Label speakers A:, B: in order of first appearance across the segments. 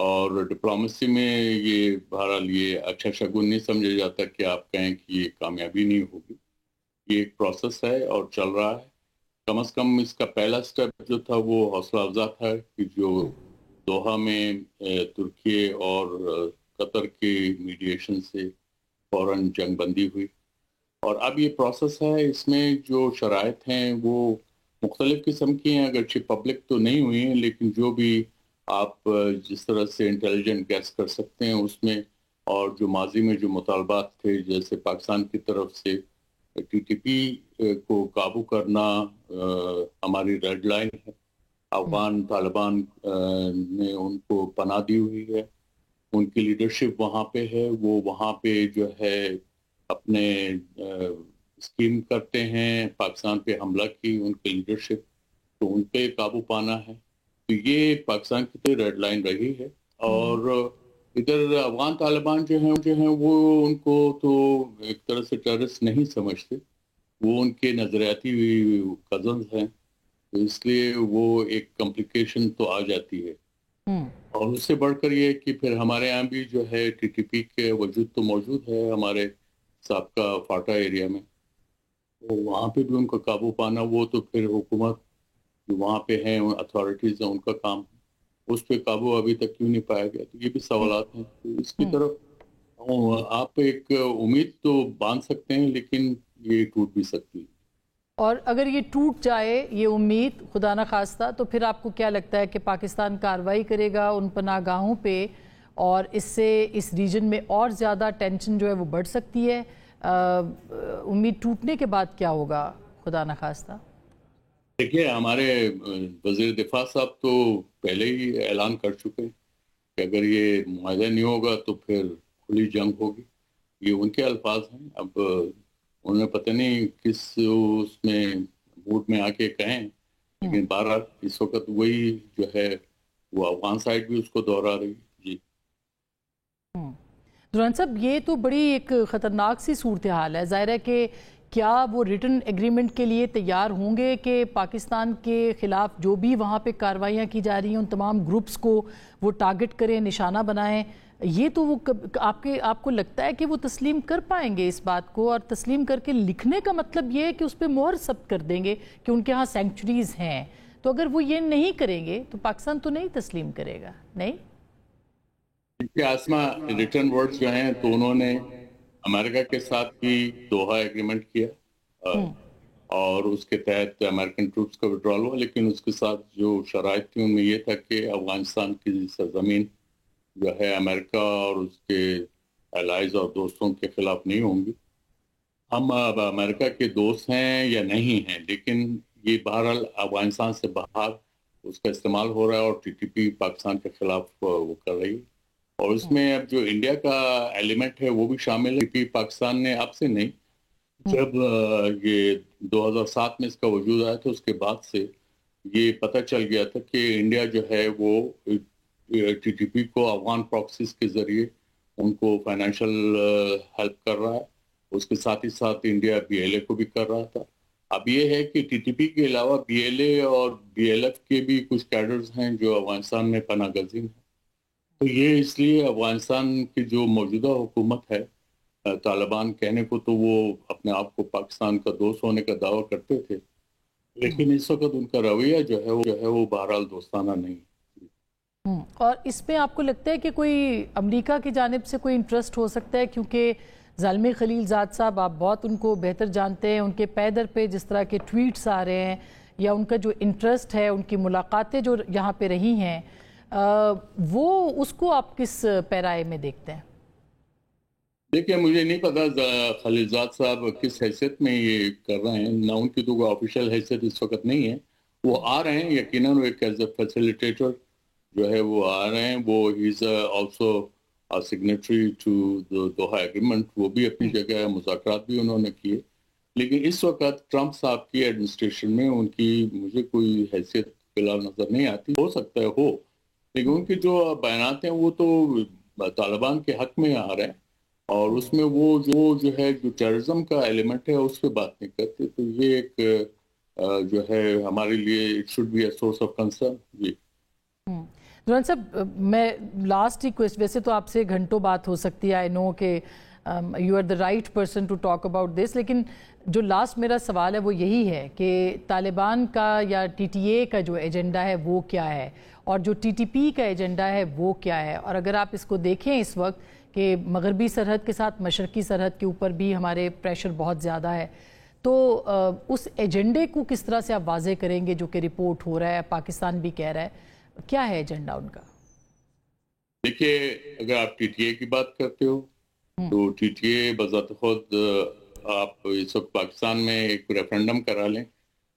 A: اور ڈپلومیسی میں یہ بہرحال یہ اچھا شگون نہیں سمجھا جاتا کہ آپ کہیں کہ یہ کامیابی نہیں ہوگی. یہ ایک پروسیس ہے اور چل رہا ہے. کم از کم اس کا پہلا سٹیپ جو تھا وہ حوصلہ افزا تھا کہ جو دوحہ میں ترکی اور قطر کے میڈیشن سے فوراً جنگ بندی ہوئی. اور اب یہ پروسیس ہے, اس میں جو شرائط ہیں وہ مختلف قسم کی ہیں, اگرچہ پبلک تو نہیں ہوئی ہیں لیکن جو بھی آپ جس طرح سے انٹیلیجنٹ گیس کر سکتے ہیں اس میں, اور جو ماضی میں جو مطالبات تھے جیسے پاکستان کی طرف سے ٹی ٹی پی کو قابو کرنا ہماری ریڈ لائن ہے. افغان طالبان نے ان کو پناہ دی ہوئی ہے, ان کی لیڈرشپ وہاں پہ ہے, وہ وہاں پہ جو ہے اپنے اسکیم کرتے ہیں. پاکستان پہ حملہ کی ان کی لیڈرشپ, تو ان پہ قابو پانا ہے. تو یہ پاکستان کی تو ریڈ لائن رہی ہے. اور ادھر افغان طالبان جو ہیں وہ ان کو تو ایک طرح سے ٹیررسٹ نہیں سمجھتے, وہ ان کے نظریاتی کزنز ہیں, اس لیے وہ ایک کمپلیکیشن تو آ جاتی ہے. اور اس سے بڑھ کر یہ کہ پھر ہمارے یہاں بھی جو ہے ٹی ٹی پی کے وجود تو موجود ہے ہمارے سابقہ فاٹا ایریا میں, وہاں پہ بھی ان کا قابو پانا, وہ تو پھر حکومت جو وہاں پہ ہیں اتھارٹیز ہیں ان کا کام, اس پہ قابو ابھی تک کیوں نہیں پایا گیا. تو یہ بھی سوالات ہیں. اس کی طرف آپ ایک امید تو باندھ سکتے ہیں لیکن یہ ٹوٹ بھی سکتی ہے.
B: اور اگر یہ ٹوٹ جائے یہ امید خدا نہ خواستہ, تو پھر آپ کو کیا لگتا ہے کہ پاکستان کارروائی کرے گا ان پناہ گاہوں پہ, اور اس سے اس ریجن میں اور زیادہ ٹینشن جو ہے وہ بڑھ سکتی ہے؟ امید ٹوٹنے کے بعد کیا ہوگا خدا نہ خواستہ؟
A: دیکھیے, ہمارے وزیر دفاع صاحب تو پہلے ہی اعلان کر چکے کہ اگر یہ معاہدہ نہیں ہوگا تو پھر کھلی جنگ ہوگی. یہ ان کے الفاظ ہیں. اب انہوں نے پتہ نہیں کس اس میں موڈ میں آ کے کہیں, لیکن بہرحال اس وقت وہی جو ہے وہ افغان سائڈ بھی اس کو دوہرا رہی ہے. جی
B: دران صاحب, یہ تو بڑی ایک خطرناک سی صورتحال ہے. ظاہر ہے کہ کیا وہ ریٹن ایگریمنٹ کے لیے تیار ہوں گے کہ پاکستان کے خلاف جو بھی وہاں پہ کارروائیاں کی جا رہی ہیں ان تمام گروپس کو وہ ٹارگٹ کریں, نشانہ بنائیں؟ یہ تو وہ آپ کو لگتا ہے کہ وہ تسلیم کر پائیں گے اس بات کو, اور تسلیم کر کے لکھنے کا مطلب یہ ہے کہ اس پہ مہر ثبت کر دیں گے کہ ان کے ہاں سینکچریز ہیں. تو اگر وہ یہ نہیں کریں گے تو پاکستان تو نہیں تسلیم کرے گا, نہیں؟
A: آسما ریٹرن ورڈز جو ہیں تو انہوں نے امریکہ کے ساتھ بھی دوحہ ایگریمنٹ کیا, اور اس کے تحت امریکن ٹروپس کا وڈرال ہوا, لیکن اس کے ساتھ جو شرائط تھی ان میں یہ تھا کہ افغانستان کی سرزمین جو ہے امریکہ اور اس کے الائز اور دوستوں کے خلاف نہیں ہوں گی. ہم اب امریکہ کے دوست ہیں یا نہیں ہیں, لیکن یہ بہرحال افغانستان سے باہر اس کا استعمال ہو رہا ہے, اور ٹی ٹی پی پاکستان کے خلاف وہ کر رہی ہے. اور اس میں اب جو انڈیا کا ایلیمنٹ ہے وہ بھی شامل ہے, کہ پاکستان نے اب سے نہیں, جب یہ 2007 میں اس کا وجود آیا تھا اس کے بعد سے یہ پتہ چل گیا تھا کہ انڈیا جو ہے وہ ٹی ٹی پی کو افغان پراکسیز کے ذریعے ان کو فائنینشیل ہیلپ کر رہا ہے. اس کے ساتھ ہی ساتھ انڈیا بی ایل اے کو بھی کر رہا تھا. اب یہ ہے کہ ٹی ٹی پی کے علاوہ بی ایل اے اور بی ایل ایف کے بھی کچھ کیڈرز ہیں جو افغانستان میں پناہ گزین ہیں. تو یہ اس لیے افغانستان کی جو موجودہ حکومت ہے, طالبان کہنے کو تو وہ اپنے آپ کو پاکستان کا دوست ہونے کا دعویٰ کرتے تھے, لیکن اس وقت ان کا رویہ جو ہے وہ بہرحال دوستانہ نہیں.
B: اور اس میں آپ کو لگتا ہے کہ کوئی امریکہ کی جانب سے کوئی انٹرسٹ ہو سکتا ہے؟ کیونکہ زلمے خلیل زاد صاحب, آپ بہت ان کو بہتر جانتے ہیں, ان کے پے در پہ جس طرح کے ٹویٹس آ رہے ہیں, یا ان کا جو انٹرسٹ ہے, ان کی ملاقاتیں جو یہاں پہ رہی ہیں, وہ اس کو آپ کس پیرائے میں دیکھتے ہیں؟
A: دیکھیں, مجھے نہیں پتا خلیل زاد صاحب کس حیثیت میں یہ کر رہے ہیں, نہ ان کی تو کوئی آفیشیل حیثیت اس وقت نہیں ہے. وہ آ رہے ہیں یقیناً, ایک ایز اے فیسیلیٹیٹر جو ہے وہ آ رہے ہیں. وہ is also signatory to Doha agreement, وہ بھی اپنی جگہ, مذاکرات بھی انہوں نے کیے. لیکن اس وقت ٹرمپ صاحب کی ایڈمنسٹریشن میں ان کی مجھے کوئی حیثیت فی الحال نظر نہیں آتی. ہو سکتا ہے ہو, لیکن ان کے جو بیانات ہیں وہ تو طالبان کے حق میں آ رہے ہیں, اور اس میں وہ جو ہے جو ٹیررزم کا ایلیمنٹ ہے اس پہ بات نہیں کرتے. تو یہ ایک جو ہے ہمارے لیے it should be a source of concern. جی
B: دوران صاحب میں لاسٹ ریکویسٹ، ویسے تو آپ سے گھنٹوں بات ہو سکتی ہے، آئی نو کہ you are the right person to talk about this, لیکن جو لاسٹ میرا سوال ہے وہ یہی ہے کہ طالبان کا یا ٹی ٹی اے کا جو ایجنڈا ہے وہ کیا ہے، اور جو ٹی ٹی پی کا ایجنڈا ہے وہ کیا ہے. اور اگر آپ اس کو دیکھیں اس وقت کہ مغربی سرحد کے ساتھ مشرقی سرحد کے اوپر بھی ہمارے پریشر بہت زیادہ ہے، تو اس ایجنڈے کو کس طرح سے آپ واضح کریں گے جو کہ رپورٹ ہو رہا ہے، پاکستان بھی کہہ رہا ہے، کیا ہے ایجنڈا ان کا؟
A: دیکھیے، اگر آپ ٹی ٹی اے کی بات کرتے ہو تو ٹی ٹی اے بذات خود آپ اس وقت پاکستان میں ایک ریفرنڈم کرا لیں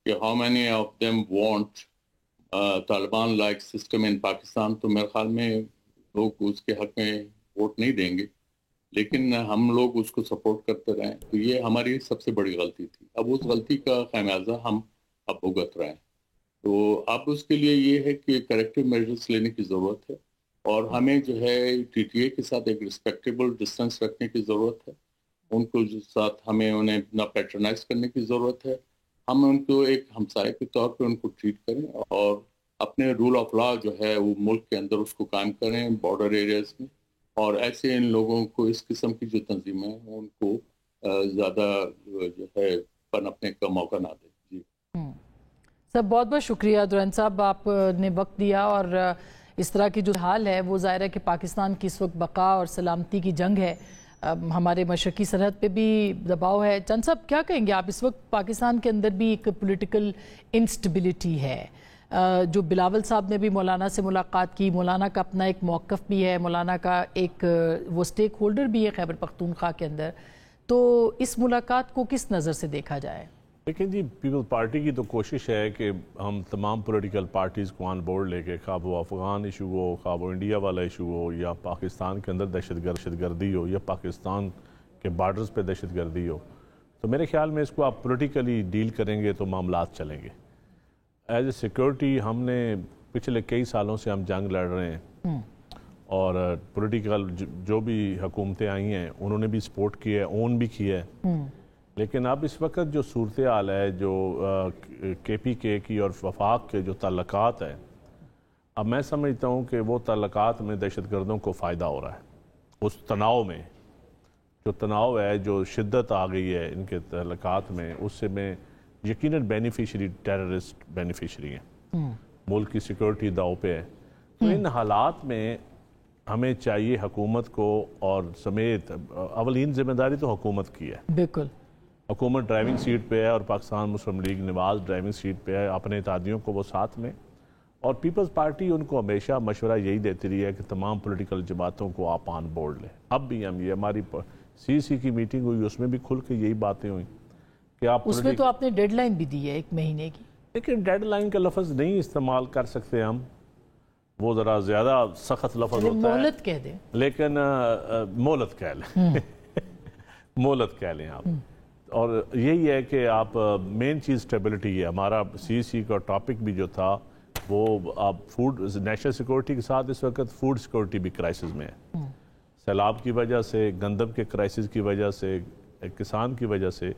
A: کہ how many of them want Taliban like system in Pakistan, تو میرے خیال میں لوگ اس کے حق میں ووٹ نہیں دیں گے، لیکن ہم لوگ اس کو سپورٹ کرتے رہیں، تو یہ ہماری سب سے بڑی غلطی تھی. اب اس غلطی کا خمیازہ ہم اب بھگت رہے ہیں، تو اب اس کے لیے یہ ہے کہ کریکٹیو میجرز لینے کی ضرورت ہے، اور ہمیں جو ہے ٹی ٹی اے کے ساتھ ایک رسپیکٹیبل ڈسٹینس رکھنے کی ضرورت ہے. ان کو ساتھ ہمیں انہیں نہ پیٹرنائز کرنے کی ضرورت ہے. ہم ان کو ایک ہمسائے کے طور پہ ان کو ٹریٹ کریں، اور اپنے رول آف لا جو ہے وہ ملک کے اندر اس کو قائم کریں بارڈر ایریاز میں، اور ایسے ان لوگوں کو اس قسم کی جو تنظیمیں ہیں ان کو زیادہ جو ہے پنپنے کا موقع نہ دیں. جی
B: سر، بہت بہت شکریہ دوران صاحب، آپ نے وقت دیا، اور اس طرح کی جو حال ہے وہ ظاہر ہے کہ پاکستان کی اس وقت بقا اور سلامتی کی جنگ ہے، ہمارے مشرقی سرحد پہ بھی دباؤ ہے. چند صاحب کیا کہیں گے آپ؟ اس وقت پاکستان کے اندر بھی ایک پولیٹیکل انسٹیبلٹی ہے، جو بلاول صاحب نے بھی مولانا سے ملاقات کی، مولانا کا اپنا ایک موقف بھی ہے، مولانا کا ایک وہ سٹیک ہولڈر بھی ہے خیبر پختونخوا کے اندر، تو اس ملاقات کو کس نظر سے دیکھا جائے؟
C: لیکن جی پیپل پارٹی کی تو کوشش ہے کہ ہم تمام پولیٹیکل پارٹیز کو آن بورڈ لے کے، خواہ وہ افغان ایشو ہو، خواہ وہ انڈیا والا ایشو ہو، یا پاکستان کے اندر دہشت گردی ہو، یا پاکستان کے بارڈرز پہ دہشت گردی ہو، تو میرے خیال میں اس کو آپ پولیٹیکلی ڈیل کریں گے تو معاملات چلیں گے. ایز اے سیکورٹی ہم نے پچھلے کئی سالوں سے ہم جنگ لڑ رہے ہیں، اور پولیٹیکل جو بھی حکومتیں آئی ہیں انہوں نے بھی سپورٹ کیا ہے، اون بھی کیا ہے. لیکن اب اس وقت جو صورتحال ہے، جو کے پی کے کی اور وفاق کے جو تعلقات ہیں، اب میں سمجھتا ہوں کہ وہ تعلقات میں دہشت گردوں کو فائدہ ہو رہا ہے. اس تناؤ میں جو تناؤ ہے، جو شدت آ گئی ہے ان کے تعلقات میں، اس سے میں یقیناً بینیفیشری ٹیررسٹ بینیفیشری ہیں، ملک کی سیکورٹی داؤ پہ ہے. تو ان حالات میں ہمیں چاہیے حکومت کو، اور سمیت اولین ذمہ داری تو حکومت کی ہے.
B: بالکل،
C: حکومت ڈرائیونگ سیٹ پہ ہے، اور پاکستان مسلم لیگ نواز ڈرائیونگ سیٹ پہ ہے، اپنے اتحادیوں کو وہ ساتھ میں، اور پیپلز پارٹی ان کو ہمیشہ مشورہ یہی دیتی رہی ہے کہ تمام پولیٹیکل جماعتوں کو آپ آن بورڈ لیں. اب بھی ہم، یہ ہماری سی سی کی میٹنگ ہوئی، اس میں بھی کھل کے یہی باتیں ہوئیں کہ آپ
B: اس میں تو آپ نے ڈیڈ لائن بھی دی ہے 1 مہینے کی.
C: لیکن ڈیڈ لائن کا لفظ نہیں استعمال کر سکتے ہم، وہ ذرا زیادہ سخت لفظ ہوتا ہے.
B: مہلت کہہ دیں،
C: لیکن مہلت کہہ لیں، مہلت کہہ لیں آپ. اور یہی ہے کہ آپ مین چیز اسٹیبلٹی ہے. ہمارا سی سی کا ٹاپک بھی جو تھا وہ آپ فوڈ نیشنل سیکورٹی کے ساتھ اس وقت فوڈ سیکورٹی بھی کرائسس میں ہے، سیلاب کی وجہ سے، گندم کے کرائسس کی وجہ سے، کسان کی وجہ سے.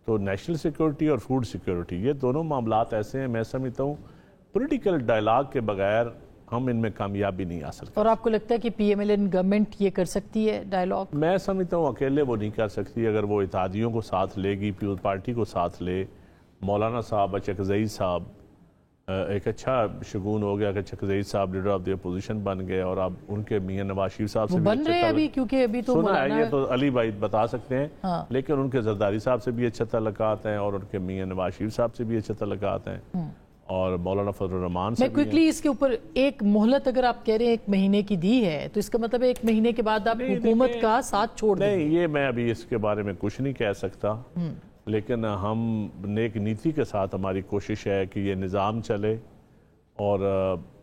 C: تو نیشنل سیکورٹی اور فوڈ سیکورٹی، یہ دونوں معاملات ایسے ہیں، میں سمجھتا ہوں پولیٹیکل ڈائلاگ کے بغیر ہم ان میں کامیابی نہیں آ سکتے.
B: اور آپ کو لگتا ہے کہ P M L N government یہ کر سکتی ہے ڈائلاگ؟
C: میں سمجھتا ہوں اکیلے وہ نہیں کر سکتی. اگر وہ اتحادیوں کو ساتھ لے گی، پیپلز پارٹی کو ساتھ لے، مولانا صاحب، چکزئی صاحب ایک اچھا شگون ہو گیا کہ چکزئی صاحب لیڈر آف دی اپوزیشن بن گئے، اور اب ان کے میاں نواز شریف صاحب سے
B: بن رہے ہیں ابھی، کیونکہ ابھی تو
C: سنا ہے، یہ تو علی بھائی بتا سکتے ہیں، لیکن ان کے زرداری صاحب سے بھی اچھے تعلقات ہیں، اور ان کے میاں نواز شریف صاحب سے بھی اچھے تعلقات ہیں، اور مولانا فضل الرحمان سے.
B: میں کوئکلی اس کے اوپر ایک مہلت اگر آپ کہہ رہے ہیں 1 مہینے کی دی ہے، تو اس کا مطلب 1 مہینے کے بعد آپ حکومت کا ساتھ چھوڑ دیں؟
C: نہیں، یہ میں ابھی اس کے بارے میں کچھ نہیں کہہ سکتا، لیکن ہم نیک نیتی کے ساتھ ہماری کوشش ہے کہ یہ نظام چلے، اور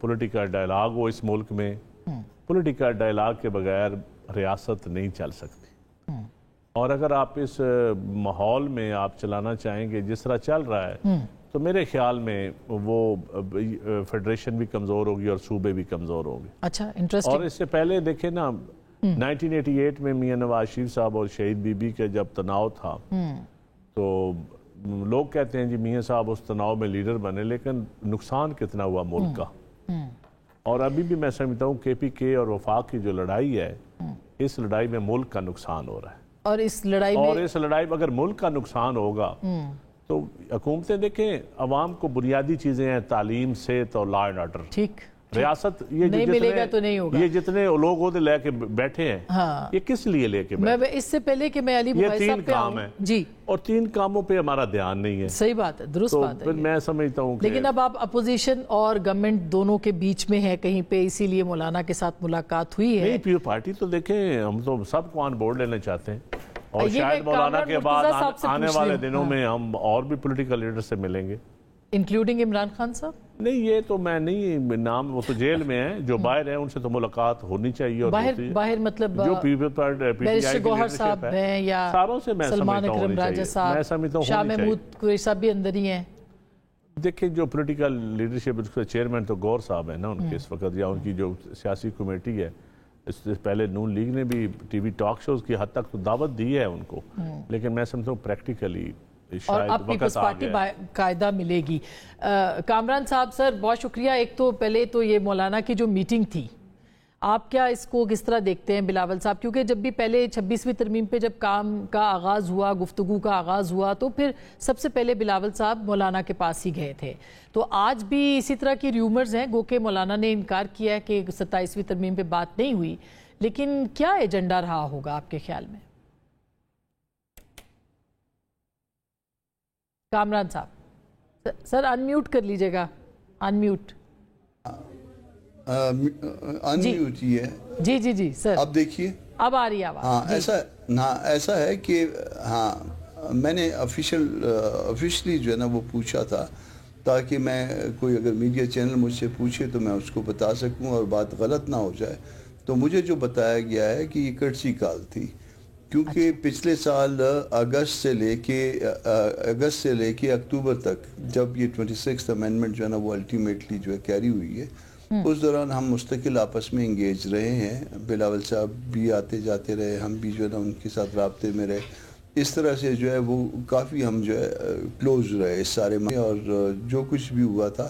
C: پولیٹیکل ڈائلاگ ہو اس ملک میں. پولیٹیکل ڈائلاگ کے بغیر ریاست نہیں چل سکتی، اور اگر آپ اس ماحول میں آپ چلانا چاہیں گے جس طرح چل رہا ہے، تو میرے خیال میں وہ فیڈریشن بھی کمزور ہوگی اور صوبے بھی کمزور ہوگی.
B: اچھا، انٹرسٹنگ.
C: اور اس سے پہلے دیکھیں نا، 1988 میں میاں نواز شریف صاحب اور شہید بی بی کے جب تناؤ تھا، تو لوگ کہتے ہیں جی میاں صاحب اس تناؤ میں لیڈر بنے، لیکن نقصان کتنا ہوا ملک کا. اور ابھی بھی میں سمجھتا ہوں کے پی کے اور وفاق کی جو لڑائی ہے اس لڑائی میں ملک کا نقصان ہو رہا ہے،
B: اور اس لڑائی
C: میں اگر ملک کا نقصان ہوگا تو حکومتیں دیکھیں عوام کو بنیادی چیزیں ہیں، تعلیم، صحت اور لا اینڈ آرڈر،
B: ٹھیک
C: ریاست
B: نہیں ملے گا تو نہیں ہوگا.
C: یہ جتنے لوگ ہوتے لے کے بیٹھے ہیں یہ کس لیے لے کے بیٹھے
B: ہیں؟ اس سے پہلے کہ میں علی بھائی صاحب پہ آؤں
C: جی، اور 3 کاموں پہ ہمارا دھیان نہیں ہے.
B: صحیح بات ہے، درست بات ہے.
C: پھر میں سمجھتا ہوں
B: لیکن اب آپ اپوزیشن اور گورنمنٹ دونوں کے بیچ میں ہے کہیں پہ، اسی لیے مولانا کے ساتھ ملاقات ہوئی ہے.
C: نہیں، پارٹی تو دیکھیں ہم تو سب کو آن بورڈ لینا چاہتے ہیں، اور شاید مولانا کے بعد آنے والے دنوں میں ہم اور بھی پولیٹیکل لیڈر سے ملیں گے،
B: انکلوڈنگ عمران خان صاحب.
C: نہیں یہ تو میں نہیں، نام وہ تو جیل میں ہیں، جو باہر ہیں ان سے تو ملاقات ہونی چاہیے. اور
B: باہر مطلب
C: جو بیرسٹر
B: گوہر صاحب ہیں یا سلمان اکرم راجہ صاحب، شاہ محمود قریشی صاحب بھی اندر ہی ہیں.
C: دیکھیں جو پولیٹیکل لیڈرشپ، اس کے چیئرمین تو گور صاحب ہیں نا ان کے اس وقت، یا ان کی جو سیاسی کمیٹی ہے. اس سے پہلے نون لیگ نے بھی ٹی وی ٹاک شوز کی حد تک تو دعوت دی ہے ان کو، لیکن میں سمجھتا ہوں پریکٹیکلی
B: اور اب پیپلز پارٹی قاعدہ ملے گی. کامران صاحب سر بہت شکریہ. ایک تو پہلے تو یہ مولانا کی جو میٹنگ تھی، آپ کیا اس کو کس طرح دیکھتے ہیں بلاول صاحب؟ کیونکہ جب بھی پہلے 26ویں ترمیم پہ جب کام کا آغاز ہوا، گفتگو کا آغاز ہوا، تو پھر سب سے پہلے بلاول صاحب مولانا کے پاس ہی گئے تھے. تو آج بھی اسی طرح کی ریومرز ہیں، گو کہ مولانا نے انکار کیا ہے کہ 27ویں ترمیم پہ بات نہیں ہوئی، لیکن کیا ایجنڈا رہا ہوگا آپ کے خیال میں؟ کامران صاحب سر انمیوٹ کر لیجئے گا. انمیوٹ
D: ہی ہے.
B: جی جی جی سر
D: اب دیکھیے
B: اب آ رہی ہے آواز.
D: ایسا ہے کہ میں نے آفیشلی جو ہے نا وہ پوچھا تھا تاکہ میں کوئی اگر میڈیا چینل مجھ سے پوچھے تو میں اس کو بتا سکوں اور بات غلط نہ ہو جائے. تو مجھے جو بتایا گیا ہے کہ یہ کرچی کال تھی، کیونکہ پچھلے سال اگست سے لے کے اکتوبر تک جب یہ 26th امینڈمنٹ جو ہے نا وہ الٹیمیٹلی جو ہے کیری ہوئی ہے، اس دوران ہم مستقل آپس میں انگیج رہے ہیں. بلاول صاحب بھی آتے جاتے رہے، ہم بھی جو ہے نا ان کے ساتھ رابطے میں رہے. اس طرح سے جو ہے وہ کافی ہم جو ہے کلوز رہے اس سارے میں. اور جو کچھ بھی ہوا تھا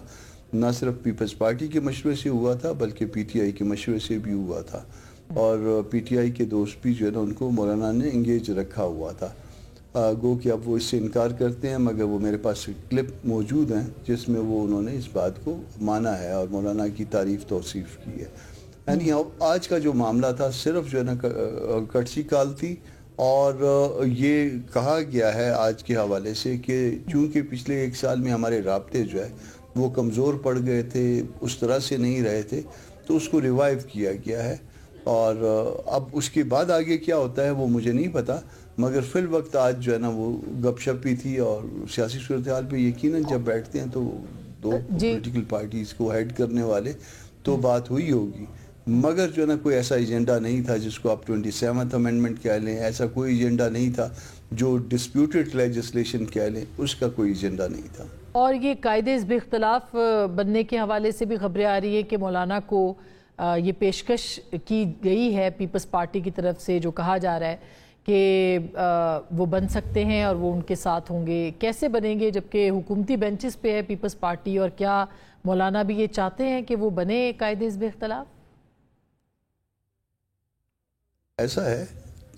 D: نہ صرف پیپلز پارٹی کے مشورے سے ہوا تھا بلکہ پی ٹی آئی کے مشورے سے بھی ہوا تھا. اور پی ٹی آئی کے دوست بھی جو ہے نا ان کو مولانا نے انگیج رکھا ہوا تھا. گو کہ اب وہ اس سے انکار کرتے ہیں، مگر وہ میرے پاس کلپ موجود ہیں جس میں وہ انہوں نے اس بات کو مانا ہے اور مولانا کی تعریف توصیف کی ہے. یعنی آج کا جو معاملہ تھا صرف جو ہے نا کرچی کال تھی. اور یہ کہا گیا ہے آج کے حوالے سے کہ چونکہ پچھلے 1 سال میں ہمارے رابطے جو ہے وہ کمزور پڑ گئے تھے، اس طرح سے نہیں رہے تھے، تو اس کو ریوائیو کیا گیا ہے. اور اب اس کے بعد آگے کیا ہوتا ہے وہ مجھے نہیں پتا، مگر فی الوقت آج جو ہے نا وہ گپ شپ بھی تھی. اور سیاسی صورتحال پہ یقیناً جب بیٹھتے ہیں تو دو پولیٹیکل پارٹیز کو ہیڈ کرنے والے تو بات ہوئی ہوگی، مگر جو ہے نا کوئی ایسا ایجنڈا نہیں تھا جس کو آپ 27th امینڈمنٹ کہہ لیں. ایسا کوئی ایجنڈا نہیں تھا جو ڈسپیوٹڈ لیجسلیشن کہہ لیں، اس کا کوئی ایجنڈا نہیں تھا. اور
B: یہ قاعدے حزب اختلاف بننے کے حوالے سے بھی خبریں آ رہی ہیں کہ مولانا کو یہ پیشکش کی گئی ہے پیپلز پارٹی کی طرف سے، جو کہا جا رہا ہے کہ وہ بن سکتے ہیں اور وہ ان کے ساتھ ہوں گے. کیسے بنیں گے جبکہ حکومتی بینچز پہ ہے پیپلز پارٹی؟ اور کیا مولانا بھی یہ چاہتے ہیں کہ وہ بنے قائد حزب اختلاف؟
D: ایسا ہے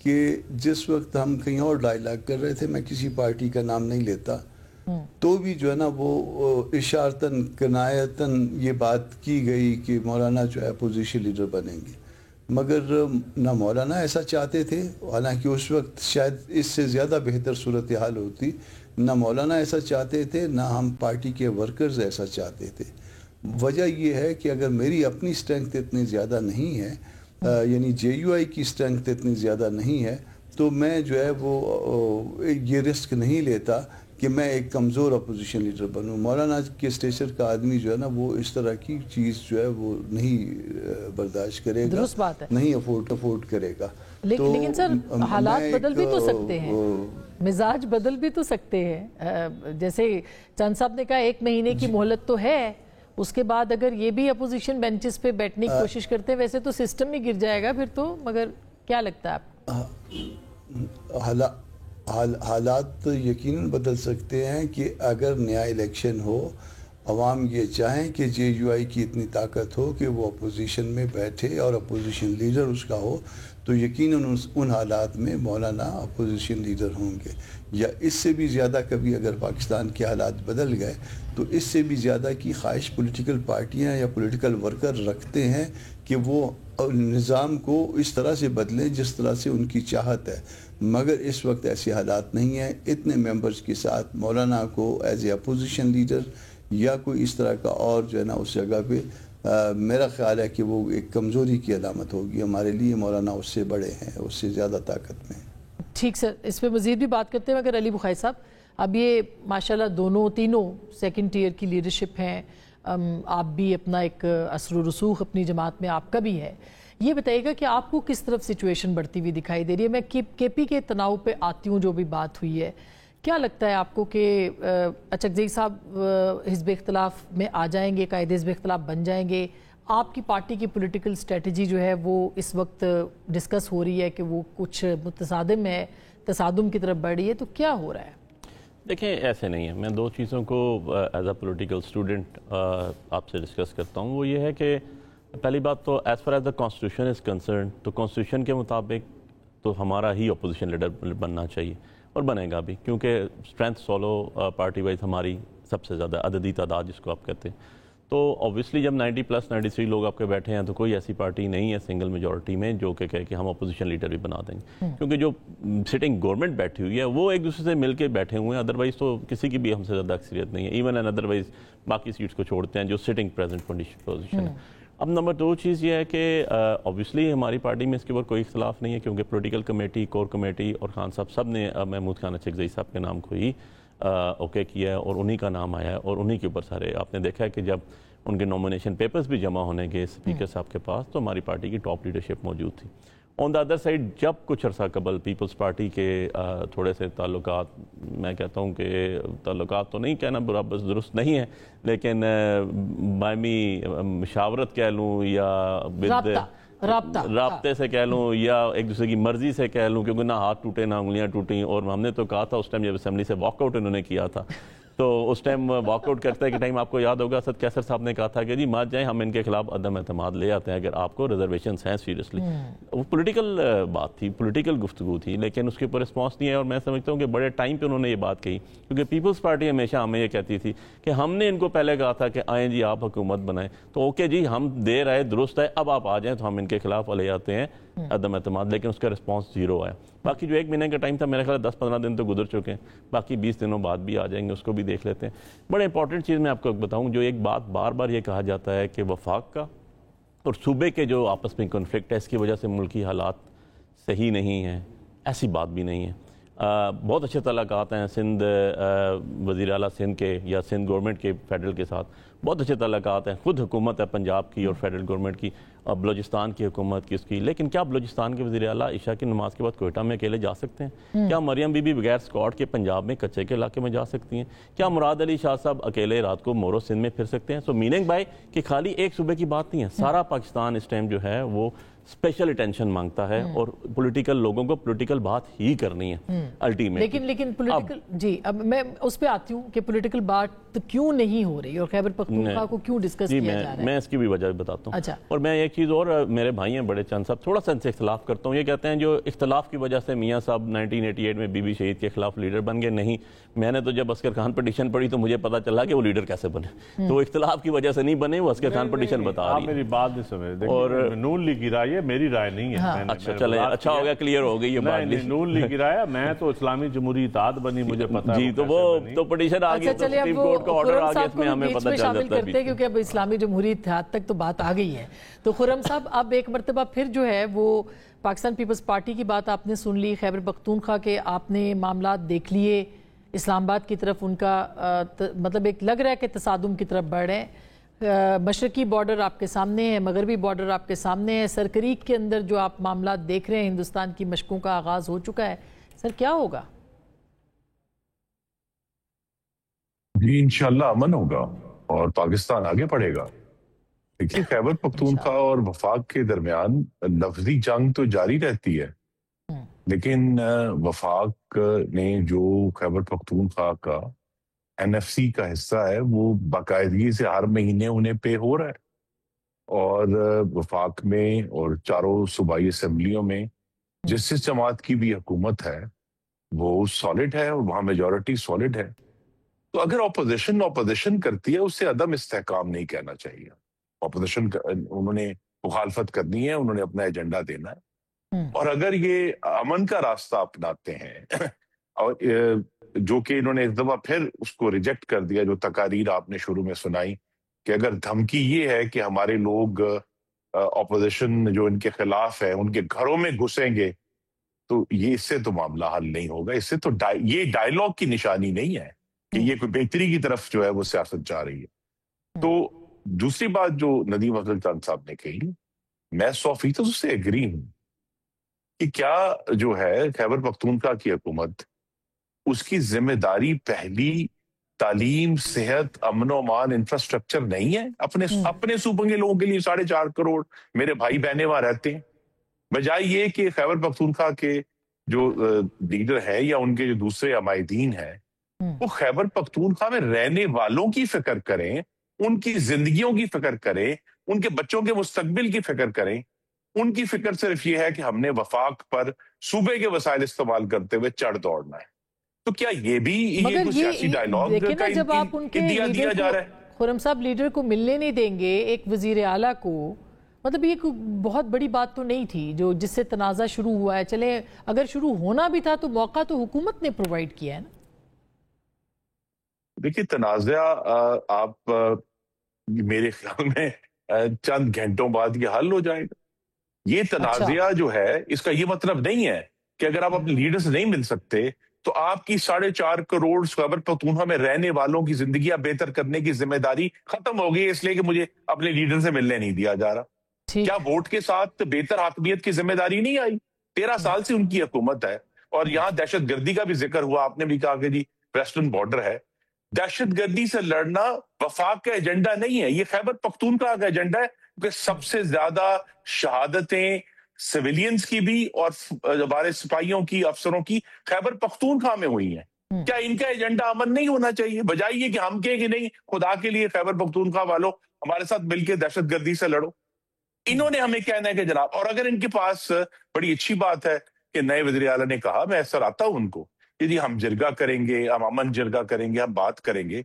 D: کہ جس وقت ہم کہیں اور ڈائیلاگ کر رہے تھے، میں کسی پارٹی کا نام نہیں لیتا، تو بھی جو ہے نا وہ اشارتاً کنایتاً یہ بات کی گئی کہ مولانا جو ہے اپوزیشن لیڈر بنیں گے. مگر نہ مولانا ایسا چاہتے تھے، حالانکہ اس وقت شاید اس سے زیادہ بہتر صورتحال ہوتی. نہ مولانا ایسا چاہتے تھے، نہ ہم پارٹی کے ورکرز ایسا چاہتے تھے. وجہ یہ ہے کہ اگر میری اپنی اسٹرینگتھ اتنی زیادہ نہیں ہے، یعنی جے یو آئی کی اسٹرینگتھ اتنی زیادہ نہیں ہے، تو میں جو ہے وہ یہ رسک نہیں لیتا کہ میں ایک کمزور اپوزیشن لیڈر بنوں. مولانا کے اسٹیچر کا آدمی جو ہے نا وہ اس طرح کی چیز جو ہے وہ نہیں برداشت کرے گا،
B: درست بات ہے، نہیں
D: افورڈ کرے گا.
B: لیکن سر حالات بدل بھی تو سکتے ہیں، مزاج بدل بھی تو سکتے ہیں. جیسے چند صاحب نے کہا 1 مہینے کی مہلت تو ہے، اس کے بعد اگر یہ بھی اپوزیشن بینچز پہ بیٹھنے کی کوشش کرتے ہیں، ویسے تو سسٹم ہی گر جائے گا پھر تو. مگر کیا لگتا ہے آپ؟ حالات یقیناً بدل سکتے ہیں کہ اگر نیا الیکشن ہو
D: عوام یہ چاہیں کہ JUI کی اتنی طاقت ہو کہ وہ اپوزیشن میں بیٹھے اور اپوزیشن لیڈر اس کا ہو، تو یقیناً ان حالات میں مولانا اپوزیشن لیڈر ہوں گے، یا اس سے بھی زیادہ کبھی اگر پاکستان کے حالات بدل گئے تو اس سے بھی زیادہ کی خواہش پولیٹیکل پارٹیاں یا پولیٹیکل ورکر رکھتے ہیں کہ وہ نظام کو اس طرح سے بدلیں جس طرح سے ان کی چاہت ہے، مگر اس وقت ایسے حالات نہیں ہیں۔ اتنے ممبرز کے ساتھ مولانا کو ایز اے اپوزیشن لیڈر یا کوئی اس طرح کا اور جو ہے نا اس جگہ پہ میرا خیال ہے کہ وہ ایک کمزوری کی علامت ہوگی ہمارے لیے۔ مولانا اس سے بڑے ہیں، اس سے زیادہ طاقت میں ہیں۔
B: ٹھیک سر، اس پہ مزید بھی بات کرتے ہیں، مگر علی بخاری صاحب اب یہ ماشاءاللہ تینوں سیکنڈ ٹیئر کی لیڈرشپ ہیں، آپ بھی اپنا ایک اثر و رسوخ اپنی جماعت میں آپ کا بھی ہے، یہ بتائیے گا کہ آپ کو کس طرف سچویشن بڑھتی ہوئی دکھائی دے رہی ہے؟ میں کے پی کے تناؤ پہ آتی ہوں، جو بھی بات ہوئی ہے، کیا لگتا ہے آپ کو کہ اچکزئی صاحب حزب اختلاف میں آ جائیں گے، قائد حزب اختلاف بن جائیں گے؟ آپ کی پارٹی کی پولیٹیکل اسٹریٹجی جو ہے وہ اس وقت ڈسکس ہو رہی ہے کہ وہ کچھ متصادم ہے، تصادم کی طرف بڑھ رہی ہے، تو کیا ہو رہا ہے؟
E: دیکھیں ایسے نہیں ہے، میں دو چیزوں کو ایز اے پولیٹیکل اسٹوڈنٹ آپ سے ڈسکس کرتا ہوں۔ وہ یہ ہے کہ پہلی بات تو as far as the constitution is concern, تو کانسٹیٹیوشن کے مطابق تو ہمارا ہی اپوزیشن لیڈر بننا چاہیے اور بنے گا بھی، کیونکہ اسٹرینتھ سولو پارٹی وائز ہماری سب سے زیادہ عددی تعداد جس کو آپ کہتے ہیں، تو اوبویسلی جب 90+93 لوگ آپ کے بیٹھے ہیں تو کوئی ایسی پارٹی نہیں ہے سنگل میجورٹی میں جو کہ کہے کہ ہم اپوزیشن لیڈر بھی بنا دیں گے، کیونکہ جو سٹنگ گورنمنٹ بیٹھی ہوئی ہے وہ ایک دوسرے سے مل کے بیٹھے ہوئے ہیں، ادروائز تو کسی کی بھی ہم سے زیادہ اکثریت نہیں ہے، ایون اینڈ ادروائز باقی سیٹس کو چھوڑتے ہیں جو سٹنگ پریزنٹ پوزیشن ہے۔ اب نمبر 2 چیز یہ ہے کہ اوبویسلی ہماری پارٹی میں اس کے اوپر کوئی اختلاف نہیں ہے، کیونکہ پولیٹیکل کمیٹی، کور کمیٹی اور خان صاحب سب نے محمود خان اچکزئی صاحب کے نام کو ہی اوکے کیا ہے اور انہی کا نام آیا ہے، اور انہی کے اوپر سارے آپ نے دیکھا ہے کہ جب ان کے نومینیشن پیپرز بھی جمع ہونے گئے اسپیکر صاحب کے پاس تو ہماری پارٹی کی ٹاپ لیڈرشپ موجود تھی۔ آن دا ادر سائڈ جب کچھ عرصہ قبل پیپلز پارٹی کے تھوڑے سے تعلقات، میں کہتا ہوں کہ تعلقات تو نہیں کہنا برابر درست نہیں ہے، لیکن باہمی مشاورت کہہ لوں یا رابطے سے کہہ لوں یا ایک دوسرے کی مرضی سے کہہ لوں، کیونکہ نہ ہاتھ ٹوٹے نہ انگلیاں ٹوٹیں، اور ہم نے تو کہا تھا اس ٹائم جب اسمبلی سے واک آؤٹ انہوں نے کیا تھا تو اس ٹائم واک آؤٹ کرتے کہ ٹائم آپ کو یاد ہوگا اسد کیسر صاحب نے کہا تھا کہ جی مات جائیں، ہم ان کے خلاف عدم اعتماد لے آتے ہیں اگر آپ کو ریزرویشنز ہیں سیریسلی۔ وہ پولیٹیکل بات تھی، پولیٹیکل گفتگو تھی، لیکن اس کے اوپر رسپانس نہیں ہے، اور میں سمجھتا ہوں کہ بڑے ٹائم پہ انہوں نے یہ بات کہی، کیونکہ پیپلز پارٹی ہمیشہ ہمیں یہ کہتی تھی کہ ہم نے ان کو پہلے کہا تھا کہ آئیں جی آپ حکومت بنائیں، تو اوکے جی ہم دیر آئے درست ہے، اب آپ آ جائیں تو ہم ان کے خلاف لے آتے ہیں عدم اعتماد، لیکن اس کا رسپانس 0 آیا۔ باقی جو 1 مہینے کا ٹائم تھا میرے خیال 10-15 دن تو گزر چکے ہیں، باقی 20 دنوں بعد بھی آ جائیں گے، اس کو بھی دیکھ لیتے ہیں۔ بڑے امپورٹنٹ چیز میں آپ کو بتاؤں، جو ایک بات بار بار یہ کہا جاتا ہے کہ وفاق کا اور صوبے کے جو آپس میں کنفلکٹ ہے اس کی وجہ سے ملکی حالات صحیح نہیں ہیں، ایسی بات بھی نہیں ہے۔ بہت اچھے تعلقات ہیں سندھ وزیر اعلیٰ سندھ کے یا سندھ گورنمنٹ کے فیڈرل کے ساتھ، بہت اچھے تعلقات ہیں، خود حکومت ہے پنجاب کی اور فیڈرل گورنمنٹ کی، بلوچستان کی حکومت کی اس کی، لیکن کیا بلوچستان کے وزیر اعلیٰ عشاء کی نماز کے بعد کوئٹہ میں اکیلے جا سکتے ہیں؟ کیا مریم بی بی بغیر اسکارٹ کے پنجاب میں کچے کے علاقے میں جا سکتی ہیں؟ کیا مراد علی شاہ صاحب اکیلے رات کو مورو سندھ میں پھر سکتے ہیں؟ سو میننگ بائی کہ خالی ایک صوبے کی بات نہیں ہے، سارا پاکستان اس ٹائم جو ہے وہ اسپیشل اٹینشن مانگتا ہے، اور پولیٹیکل لوگوں کو پولیٹیکل بات ہی کرنی ہے الٹیمیٹ۔
B: لیکن پولیٹیکل جی اب میں اس پہ آتی ہوں کہ پولیٹیکل بات کیوں نہیں ہو رہی اور خیبر پختونخوا کو کیوں ڈسکس کیا جا رہا ہے؟
E: میں اس کی بھی وجہ بتاتا ہوں، اور میں ایک چیز اور، میرے بھائی ہیں بڑے چند صاحب، تھوڑا سا ان سے اختلاف کرتا ہوں، یہ کہتے ہیں جو اختلاف کی وجہ سے میاں صاحب 1988 میں بی بی شہید کے خلاف لیڈر بن گئے، نہیں، میں نے تو جب عسکر خان پٹیشن پڑھی تو مجھے پتا چلا کہ وہ لیڈر کیسے بنے، تو اختلاف کی وجہ سے نہیں بنے، وہ عسکر خان پٹیشن بتا رہی ہے۔
C: میری بات نہیں سمجھ، اور نون لیگ کی رائے ہے، میری رائے نہیں ہے۔
E: اچھا چلے، اچھا ہو گیا، کلیئر ہو گئی یہ بات۔
C: نہیں، نون لیگ کی رائے ہے، میں تو اسلامی جمہوری اتحاد بنی، مجھے پتا
E: جی، تو وہ تو پٹیشن آ گئی تو سپریم کورٹ کا آرڈر آ گیا، اس میں ہمیں پتا چل جاتا ہے،
B: کیونکہ اب اسلامی جمہوری اتحاد تک تو بات آ گئی ہے۔ تو خرم صاحب اب ایک مرتبہ پھر جو ہے وہ پاکستان پیپلز پارٹی کی بات آپ نے سن لی، خیبر پختونخوا کے آپ نے معاملات دیکھ لیے، اسلام آباد کی طرف ان کا مطلب ایک لگ رہا ہے کہ تصادم کی طرف بڑھ رہے ہیں، مشرقی بارڈر آپ کے سامنے ہے، مغربی بارڈر آپ کے سامنے ہے، سرکریک کے اندر جو آپ معاملات دیکھ رہے ہیں، ہندوستان کی مشقوں کا آغاز ہو چکا ہے، سر کیا ہوگا؟
F: جی انشاءاللہ امن ہوگا اور پاکستان آگے پڑھے گا۔ دیکھیے خیبر پختونخوا اور وفاق کے درمیان لفظی جنگ تو جاری رہتی ہے، لیکن وفاق نے جو خیبر پختونخوا کا NFC کا حصہ ہے وہ باقاعدگی سے ہر مہینے انہیں پے ہو رہا ہے، اور وفاق میں اور چاروں صوبائی اسمبلیوں میں جس جماعت کی بھی حکومت ہے وہ سالڈ ہے اور وہاں میجورٹی سالڈ ہے. تو اگر اپوزیشن کرتی ہے اسے عدم استحکام نہیں کہنا چاہیے. اپوزیشن انہوں نے مخالفت کرنی ہے، انہوں نے اپنا ایجنڈا دینا ہے، اور اگر یہ امن کا راستہ اپناتے ہیں اور جو کہ انہوں نے اس دفعہ پھر اس کو ریجیکٹ کر دیا، جو تقاریر آپ نے شروع میں سنائی کہ اگر دھمکی یہ ہے کہ ہمارے لوگ اپوزیشن جو ان کے خلاف ہے ان کے گھروں میں گھسیں گے، تو یہ اس سے تو معاملہ حل نہیں ہوگا. اس سے تو یہ ڈائیلاگ کی نشانی نہیں ہے کہ یہ کوئی بہتری کی طرف جو ہے وہ سیاست جا رہی ہے. تو دوسری بات جو ندیم افضل چاند صاحب نے کہی، میں 100% اس سے ایگری ہوں کہ کیا جو ہے خیبر پختونخوا کی حکومت، اس کی ذمہ داری پہلی تعلیم، صحت، امن و امان، انفراسٹرکچر نہیں ہے اپنے صوبوں کے لوگوں کے لیے؟ 4.5 کروڑ میرے بھائی بہنیں وہاں رہتے ہیں، بجائے یہ کہ خیبر پختونخوا کے جو لیڈر ہیں یا ان کے جو دوسرے عمائدین ہیں وہ خیبر پختونخوا میں رہنے والوں کی فکر کریں، ان کی زندگیوں کی فکر کریں، ان کے بچوں کے مستقبل کی فکر کریں. ان کی فکر صرف یہ ہے کہ ہم نے وفاق پر صوبے کے وسائل استعمال کرتے ہوئے چڑھ دوڑنا ہے. تو کیا یہ بھی یہ سیاسی ڈائیلاگ کا
B: جب آپ ان کے
F: دیا جا رہا ہے؟
B: خرم صاحب لیڈر کو ملنے نہیں دیں گے ایک وزیر اعلیٰ کو، مطلب یہ بہت بڑی بات تو نہیں تھی جو جس سے تنازع شروع ہوا ہے. چلے اگر شروع ہونا بھی تھا تو موقع تو حکومت نے پرووائڈ کیا ہے نا.
F: دیکھیے تنازع آپ میرے خیال میں چند گھنٹوں بعد یہ حل ہو جائے گا. یہ تنازع جو ہے اس کا یہ مطلب نہیں ہے کہ اگر آپ اپنے لیڈر سے نہیں مل سکتے تو آپ کی 4.5 کروڑ خیبر پختونخوا میں رہنے والوں کی زندگیاں بہتر کرنے کی ذمہ داری ختم ہو گئی اس لیے کہ مجھے اپنے لیڈر سے ملنے نہیں دیا جا رہا. کیا ووٹ کے ساتھ بہتر حاکمیت کی ذمہ داری نہیں آئی؟ 13 سال سے ان کی حکومت ہے، اور یہاں دہشت گردی کا بھی ذکر ہوا، آپ نے بھی کہا کہ جی ویسٹرن بارڈر ہے. دہشت گردی سے لڑنا وفاق کا ایجنڈا نہیں ہے، یہ خیبر پختونخوا کا ایجنڈا ہے، کیونکہ سب سے زیادہ شہادتیں سویلینز کی بھی اور ہمارے سپاہیوں کی، افسروں کی خیبر پختونخوا میں ہوئی ہیں. کیا ان کا ایجنڈا امن نہیں ہونا چاہیے؟ بجائے یہ کہ ہم کہیں کہ نہیں خدا کے لیے خیبر پختونخوا والوں ہمارے ساتھ مل کے دہشت گردی سے لڑو. انہوں نے ہمیں کہنا ہے کہ جناب، اور اگر ان کے پاس بڑی اچھی بات ہے کہ نئے وزیر اعلیٰ نے کہا، میں اثر آتا ہوں ان کو کہ جی ہم جرگہ کریں گے، ہم امن جرگہ کریں گے، ہم بات کریں گے.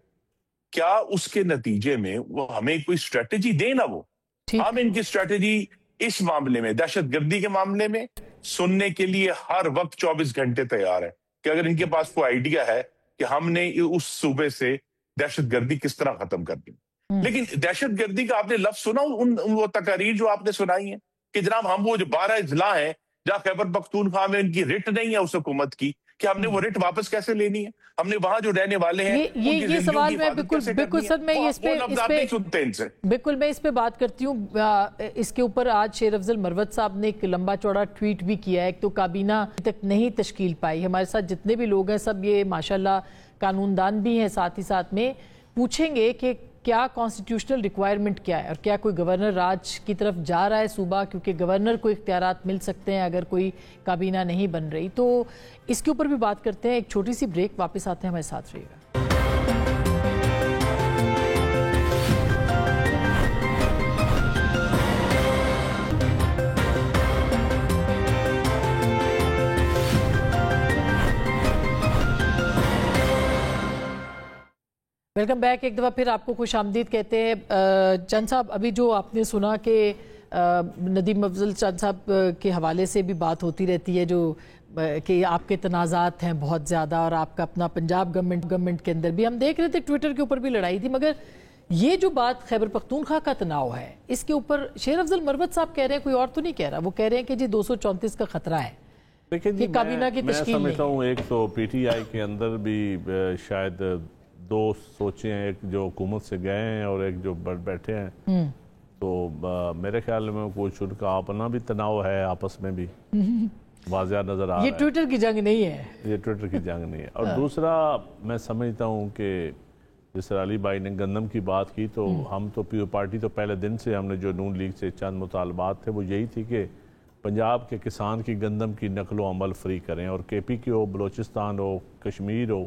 F: کیا اس کے نتیجے میں وہ ہمیں کوئی اسٹریٹجی دے نا؟ وہ ہم ان کی اسٹریٹجی اس معاملے میں، دہشت گردی کے معاملے میں سننے کے لیے ہر وقت 24 گھنٹے تیار ہے کہ اگر ان کے پاس کوئی آئیڈیا ہے کہ ہم نے اس صوبے سے دہشت گردی کس طرح ختم کر دی. لیکن دہشت گردی کا آپ نے لفظ سنا وہ تقاریر جو آپ نے سنائی ہیں کہ جناب ہم وہ جو 12 اضلاع ہیں جہاں خیبر پختونخوا میں ان کی رٹ نہیں ہے اس حکومت کی، کہ ہم نے وہ رٹ واپس کیسے لینی ہے؟ ہم نے وہاں جو رہنے والے ہیں
B: یہ سوال میں بالکل سر میں اس پہ بات کرتی ہوں. اس کے اوپر آج شیر افضل مروت صاحب نے ایک لمبا چوڑا ٹویٹ بھی کیا ہے. ایک تو کابینہ تک نہیں تشکیل پائی، ہمارے ساتھ جتنے بھی لوگ ہیں سب یہ ماشاءاللہ قانون دان بھی ہیں، ساتھ ہی ساتھ میں پوچھیں گے کہ کیا کانسٹیٹیوشنل ریکوائرمنٹ کیا ہے، اور کیا کوئی گورنر راج کی طرف جا رہا ہے صوبہ، کیونکہ گورنر کو اختیارات مل سکتے ہیں اگر کوئی کابینہ نہیں بن رہی. تو اس کے اوپر بھی بات کرتے ہیں. ایک چھوٹی سی بریک، واپس آتے ہیں، ہمارے ساتھ رہیے گا. Welcome back. ایک دفعہ پھر آپ کو خوش آمدید کہتے ہیں. چند صاحب، ابھی جو آپ نے سنا کہ ندیم افضل چند صاحب کے حوالے سے بھی بات ہوتی رہتی ہے جو کہ آپ کے تنازعات ہیں بہت زیادہ، اور آپ کا اپنا پنجاب گورنمنٹ کے اندر بھی ہم دیکھ رہے تھے ٹویٹر کے اوپر بھی لڑائی تھی. مگر یہ جو بات خیبر پختونخوا کا تناؤ ہے، اس کے اوپر شیر افضل مروت صاحب کہہ رہے ہیں، کوئی اور تو نہیں کہہ رہا، وہ کہہ رہے ہیں کہ جی 234 کا خطرہ ہے.
C: لیکن
B: کابینہ کی تشکیل نہیں.
C: میں سمجھتا ہوں ایک تو پی ٹی آئی کے اندر بھی شاید دو سوچیں، ایک جو حکومت سے گئے ہیں اور ایک جو بیٹھے ہیں. تو میرے خیال میں کچھ ان کا اپنا بھی تناؤ ہے، آپس میں بھی واضح نظر آ رہا ہے.
B: یہ ٹویٹر کی جنگ نہیں ہے،
C: یہ ٹویٹر کی جنگ نہیں ہے. اور دوسرا میں سمجھتا ہوں کہ جس طرح علی بھائی نے گندم کی بات کی، تو ہم تو پارٹی تو پہلے دن سے ہم نے جو نون لیگ سے چند مطالبات تھے وہ یہی تھی کہ پنجاب کے کسان کی گندم کی نقل و حمل فری کریں، اور کے پی کی ہو، بلوچستان ہو، کشمیر ہو،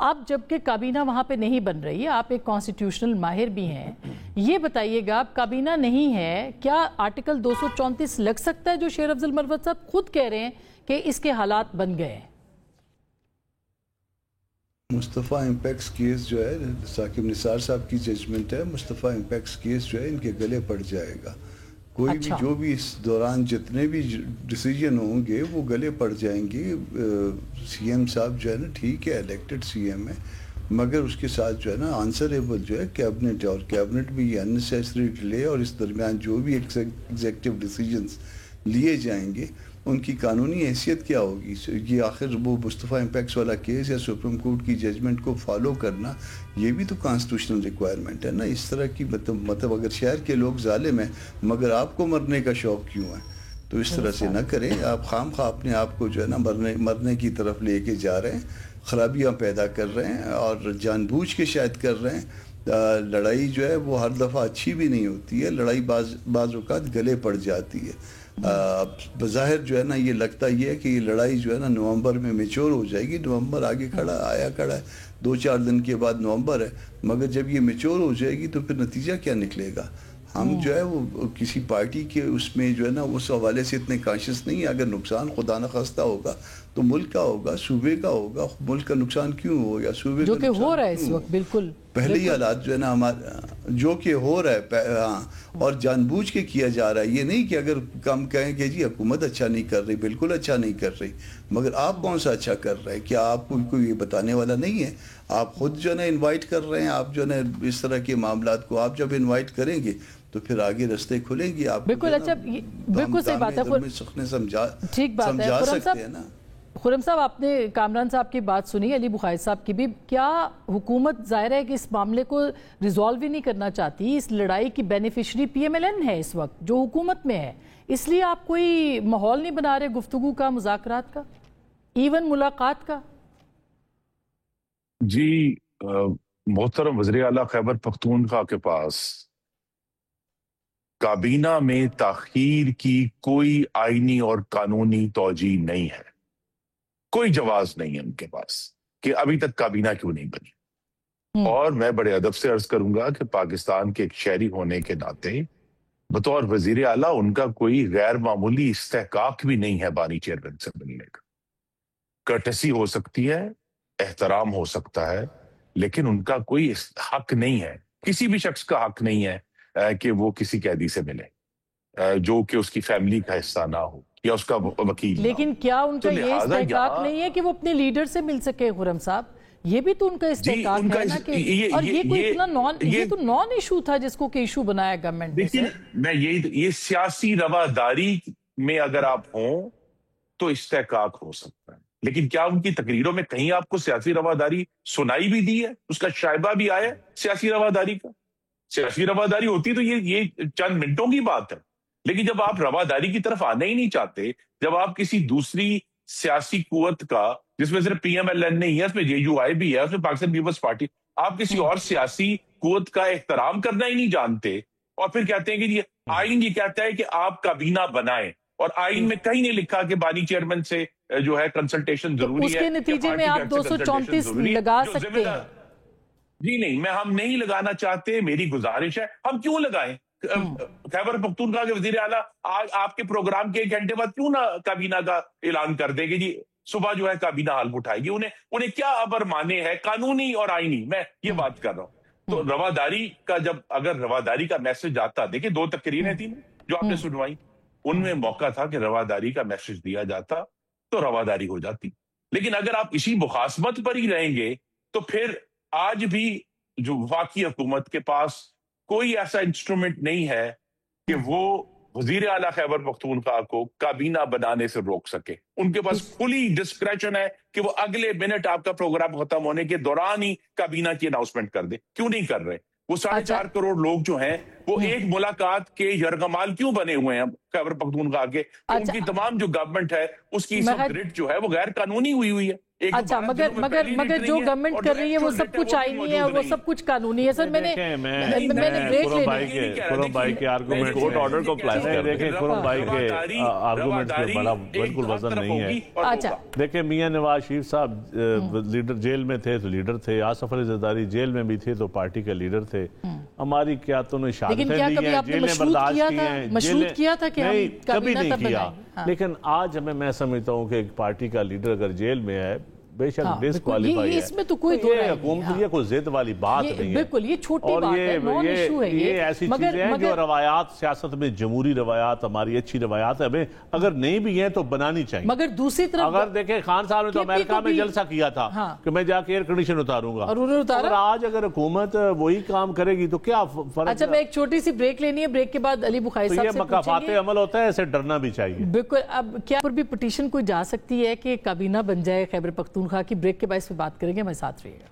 B: آپ جبکہ کابینہ وہاں پہ نہیں بن رہی ہے، آپ ایک کانسٹیٹیوشنل ماہر بھی ہیں، یہ بتائیے گا آپ کابینہ نہیں ہے، کیا آرٹیکل 234 لگ سکتا ہے جو شیر افضل مروت صاحب خود کہہ رہے ہیں کہ اس کے حالات بن گئے ہیں؟
D: مصطفیٰ امپیکس کیس جو ہے، ثاقب نثار صاحب کی ججمنٹ ہے، مصطفیٰ امپیکس کیس جو ہے ان کے گلے پڑ جائے گا. کوئی بھی جو بھی اس دوران جتنے بھی ڈیسیجن ہوں گے وہ گلے پڑ جائیں گے. سی ایم صاحب جو ہے نا ٹھیک ہے الیکٹڈ سی ایم ہے، مگر اس کے ساتھ جو ہے نا آنسریبل جو ہے کیبنٹ ہے، اور کیبنٹ بھی یہ اننیسیسری ڈیلے اور اس درمیان جو بھی ایگزیکٹو ڈیسیجنز لیے جائیں گے ان کی قانونی حیثیت کیا ہوگی. یہ آخر وہ مصطفیٰ امپیکس والا کیس یا سپریم کورٹ کی ججمنٹ کو فالو کرنا یہ بھی تو کانسٹیٹیوشنل ریکوائرمنٹ ہے نا. اس طرح کی مطلب اگر شہر کے لوگ ظالم ہیں مگر آپ کو مرنے کا شوق کیوں ہے، تو اس طرح سے نہ کریں. آپ خام خواہ اپنے آپ کو جو ہے نا مرنے کی طرف لے کے جا رہے ہیں، خرابیاں پیدا کر رہے ہیں اور جان بوجھ کے شاید کر رہے ہیں. لڑائی جو ہے وہ ہر دفعہ اچھی بھی نہیں ہوتی ہے، لڑائی بعض اوقات گلے پڑ جاتی ہے. بظاہر جو ہے نا یہ لگتا یہ ہے کہ یہ لڑائی جو ہے نا نومبر میں میچور ہو جائے گی. نومبر آگے کھڑا ہے، 2-4 دن کے بعد نومبر ہے، مگر جب یہ میچور ہو جائے گی تو پھر نتیجہ کیا نکلے گا. ہم جو ہے وہ کسی پارٹی کے اس میں جو ہے نا اس حوالے سے اتنے کانشیس نہیں ہے. اگر نقصان خدا نخواستہ ہوگا تو ملک کا ہوگا، صوبے کا ہوگا. ملک کا نقصان کیوں ہو یا صوبے کا
B: جو کہ ہو رہا ہے اس وقت. بالکل
D: پہلے ہی حالات جو ہے نا ہمارے جو کہ ہو رہا ہے، ہاں، اور جان بوجھ کے کیا جا رہا ہے. یہ نہیں کہ اگر کم کہیں کہ جی حکومت اچھا نہیں کر رہی، بالکل اچھا نہیں کر رہی، مگر آپ کون سا اچھا کر رہے ہیں؟ کیا آپ کو کوئی یہ بتانے والا نہیں ہے؟ آپ خود جو ہے نا انوائٹ کر رہے ہیں. آپ جو ہے نا اس طرح کے معاملات کو آپ جب انوائٹ کریں گے تو پھر آگے رستے کھلیں گے. آپ
B: بالکل. اچھا بالکل صحیح بات ہے، ٹھیک بات ہے.
D: سمجھا سکتے ہیں نا.
B: خرم صاحب آپ نے کامران صاحب کی بات سنی، علی بخاری صاحب کی بھی. کیا حکومت ظاہر ہے کہ اس معاملے کو ریزالو ہی نہیں کرنا چاہتی؟ اس لڑائی کی beneficiary P M L N ہے اس وقت جو حکومت میں ہے، اس لیے آپ کوئی ماحول نہیں بنا رہے گفتگو کا، مذاکرات کا، ایون ملاقات کا؟
F: جی محترم وزیر اعلیٰ خیبر پختونخوا کے پاس کابینہ میں تاخیر کی کوئی آئینی اور قانونی توجیہ نہیں ہے. کوئی جواز نہیں ہے ان کے پاس کہ ابھی تک کابینہ کیوں نہیں بنی. اور میں بڑے ادب سے عرض کروں گا کہ پاکستان کے ایک شہری ہونے کے ناطے بطور وزیر اعلیٰ ان کا کوئی غیر معمولی استحقاق بھی نہیں ہے بانی چیئرمین سے ملنے کا. کرٹسی ہو سکتی ہے، احترام ہو سکتا ہے، لیکن ان کا کوئی حق نہیں ہے، کسی بھی شخص کا حق نہیں ہے کہ وہ کسی قیدی سے ملے جو کہ اس کی فیملی کا حصہ نہ ہو یا اس کا وکیل.
B: لیکن کیا ان کا یہ استحقاق نہیں ہے کہ وہ اپنے لیڈر سے مل سکے؟ خرم صاحب یہ بھی تو ان کا استحقاق ہے نا کہ، اور یہ کوئی اتنا یہ تو نان ایشو تھا جس کو کہ ایشو بنایا گورنمنٹ نے.
F: لیکن میں یہ سیاسی رواداری میں اگر آپ ہوں تو استحقاق ہو سکتا ہے، لیکن کیا ان کی تقریروں میں کہیں آپ کو سیاسی رواداری سنائی بھی دی ہے؟ اس کا شائبہ بھی آیا سیاسی رواداری کا؟ سیاسی رواداری ہوتی تو یہ چند منٹوں کی بات ہے. لیکن جب آپ رواداری کی طرف آنا ہی نہیں چاہتے، جب آپ کسی دوسری سیاسی قوت کا، جس میں صرف پی ایم ایل این نہیں ہے، اس میں جے یو آئی بھی ہے، اس میں پاکستان پیپلز پارٹی، آپ کسی اور سیاسی قوت کا احترام کرنا ہی نہیں جانتے، اور پھر کہتے ہیں کہ یہ آئین یہ کہتا ہے کہ آپ کابینہ بنائیں، اور آئین میں کہیں نہیں لکھا کہ بانی چیئرمین سے جو ہے کنسلٹیشن ضروری ہے.
B: اس کے نتیجے میں آپ 234 لگا سکتے ہیں.
F: جی نہیں، ہم نہیں لگانا چاہتے. میری گزارش ہے ہم کیوں لگائیں؟ خیبر پختونخوا کے وزیر اعلیٰ آپ کے پروگرام کے 1 گھنٹے بعد کیوں نہ کابینہ کا اعلان کر دے گی جی صبح جو ہے کابینہ حلف اٹھائے گی؟ انہیں کیا ابر مانے ہے قانونی اور آئینی؟ میں یہ بات کر رہا ہوں. تو رواداری کا اگر رواداری کا میسج آتا، دیکھیں 2 تقریریں تھیں جو آپ نے سنوائی، ان میں موقع تھا کہ رواداری کا میسج دیا جاتا تو رواداری ہو جاتی. لیکن اگر آپ اسی مخاصمت پر ہی رہیں گے تو پھر آج بھی جو وفاقی حکومت کے پاس کوئی ایسا انسٹرومنٹ نہیں ہے کہ وہ وزیر اعلیٰ خیبر پختونخوا کو کابینہ بنانے سے روک سکے. ان کے پاس کھلی ڈسکریشن ہے کہ وہ اگلے منٹ آپ کا پروگرام ختم ہونے کے دوران ہی کابینہ کی اناؤنسمنٹ کر دے. کیوں نہیں کر رہے؟ وہ 4.5 کروڑ لوگ جو ہیں وہ ایک ملاقات کے یرغمال کیوں بنے ہوئے ہیں خیبر پختونخوا کے؟ ان کی تمام جو گورنمنٹ ہے اس کی سب گرڈ جو ہے وہ غیر قانونی ہوئی ہے.
B: اچھا مگر جو گورنمنٹ کر رہی ہے وہ سب کچھ آئینی ہے اور وہ سب کچھ قانونی ہے. سر میں نے بریک لینی
C: خرم بھائی کے آرگومنٹ
E: کورٹ آرڈر کو اپلائی کر
C: دیکھیں. خرم بھائی کے آرگومنٹ کے بڑا بالکل وزن نہیں ہے.
B: اچھا
C: دیکھیں میاں نواز شریف صاحب لیڈر جیل میں تھے تو لیڈر تھے, آصف علی زرداری جیل میں بھی تھے تو پارٹی کے لیڈر تھے. ہماری قیادتوں نے شہادتیں دی ہیں, جیلیں برداشت کی ہیں,
B: مشروط کیا تھا کہ
C: نہیں کبھی
B: کابینہ
C: نہیں کیا. لیکن آج میں سمجھتا ہوں کہ ایک پارٹی کا لیڈر اگر جیل میں ہے بے شک ڈسکوالیفائی ہے.
B: اس میں تو کوئی
C: یہ حکومت یہ کوئی ضد والی بات نہیں ہے.
B: بالکل یہ چھوٹی بات ہے, نان ایشو ہے.
C: یہ ایسی چیزیں ہیں جو روایات سیاست میں جمہوری روایات ہماری اچھی روایات ہمیں اگر نہیں بھی ہیں تو بنانی چاہیے.
B: مگر دوسری طرف
C: اگر دیکھیں خان صاحب نے تو امریکہ میں جلسہ کیا تھا کہ میں جا کے ایئر کنڈیشن اتاروں گا, اور آج اگر حکومت وہی کام کرے گی تو کیا فرق.
B: اچھا میں ایک چھوٹی سی بریک لینی ہے, بریک کے بعد علی بخاری صاحب سے
C: یہ مکافات عمل ہوتا ہے, اسے ڈرنا بھی چاہیے.
B: بالکل. اب کیا پر بھی پٹیشن کوئی جا سکتی ہے کہ کابینہ بن جائے خیبر پختونخوا کی؟ بریک کے بعد اس پہ بات کریں گے, ہمارے ساتھ رہیے گا.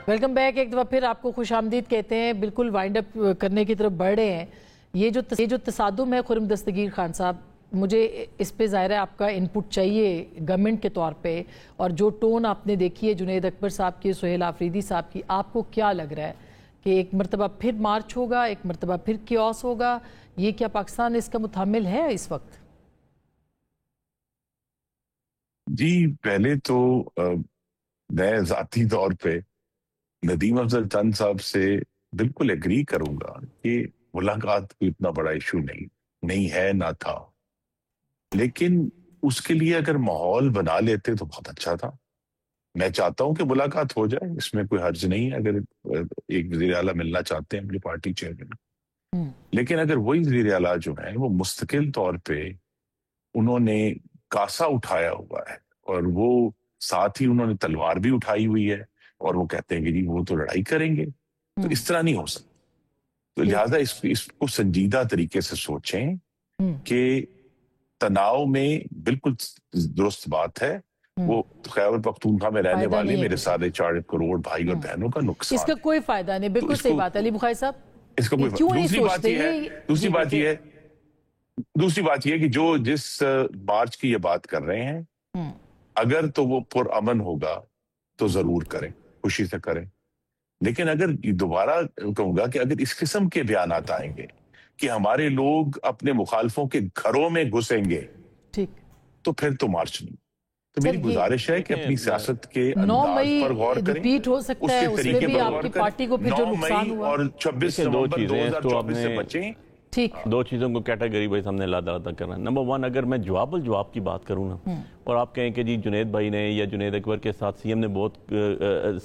B: Welcome back. ایک دفعہ پھر آپ کو خوش آمدید کہتے ہیں. بالکل وائنڈ اپ کرنے کی طرف بڑھ رہے ہیں. یہ جو تصادم ہے خرم دستگیر خان صاحب, مجھے اس پہ ظاہر ہے آپ کا انپٹ چاہیے گورنمنٹ کے طور پہ, اور جو ٹون آپ نے دیکھی ہے جنید اکبر صاحب کی, سہیل آفریدی صاحب کی, آپ کو کیا لگ رہا ہے کہ ایک مرتبہ پھر مارچ ہوگا, ایک مرتبہ پھر کیوس ہوگا؟ یہ کیا پاکستان اس کا متحمل ہے اس وقت؟
F: جی پہلے تو میں ذاتی طور پہ ندیم افضل چند صاحب سے بالکل ایگری کروں گا کہ ملاقات کوئی اتنا بڑا ایشو نہیں ہے, نہ تھا. لیکن اس کے لیے اگر ماحول بنا لیتے تو بہت اچھا تھا. میں چاہتا ہوں کہ ملاقات ہو جائے, اس میں کوئی حرج نہیں ہے اگر ایک وزیر اعلیٰ ملنا چاہتے ہیں اپنی پارٹی چیئرمین. لیکن اگر وہی وزیر اعلیٰ جو ہیں وہ مستقل طور پہ انہوں نے کاسا اٹھایا ہوا ہے اور وہ ساتھ ہی انہوں نے تلوار بھی اٹھائی ہوئی ہے اور وہ کہتے ہیں کہ جی وہ تو لڑائی کریں گے, تو اس طرح نہیں ہو سکتا. تو لہٰذا اس کو سنجیدہ طریقے سے سوچیں کہ تناؤ میں بالکل درست بات ہے. وہ خیبر پختونخوا میں رہنے والے میرے سارے 4 کروڑ بھائی اور بہنوں کا نقصان,
B: اس کا کوئی فائدہ نہیں. بالکل صحیح بات ہے علی بخاری صاحب.
F: اس کا کوئی دوسری بات یہ ہے کہ جو جس مارچ کی یہ بات کر رہے ہیں اگر تو وہ پرامن ہوگا تو ضرور کریں, خوشی سے کریں. لیکن اگر دوبارہ کہوں گا کہ اگر اس قسم کے بیانات آئیں گے کہ ہمارے لوگ اپنے مخالفوں کے گھروں میں گھسیں گے, تو پھر تو مارچ نہیں. تو میری گزارش ہے کہ اپنی سیاست کے انداز پر غور کریں, اس کے طریقے پر غور کریں. 9 مئی اور 26 نومبر 2024 سے بچیں.
E: دو چیزوں کو کیٹیگری وائز ہم نے علیحدہ کرنا ہے. نمبر 1, اگر میں جواب الجواب کی بات کروں نا, اور آپ کہیں کہ جی جنید بھائی نے یا جنید اکبر کے ساتھ سی ایم نے بہت